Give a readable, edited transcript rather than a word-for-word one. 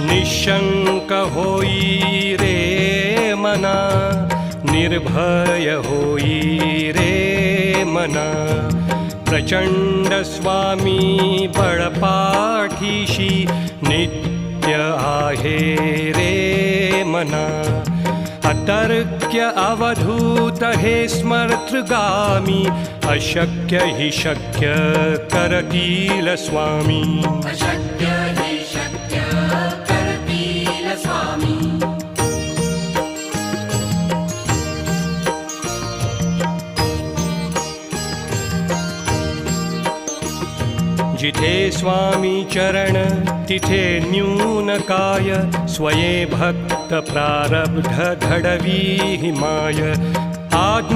निशंक होई रे मना, निर्भय होई रे मना. प्रचंड स्वामी बळपाठीशी नित्य आहे रे मना. अतर्क्य अवधूत हे स्मर्तृगामी, अशक्य हि शक्य करतील स्वामी. अशक्य हि शक्य करतील स्वामी. जिथे स्वामी चरण तिथे न्यून काय, स्वये भक्त प्रारब्ध घडवी माय.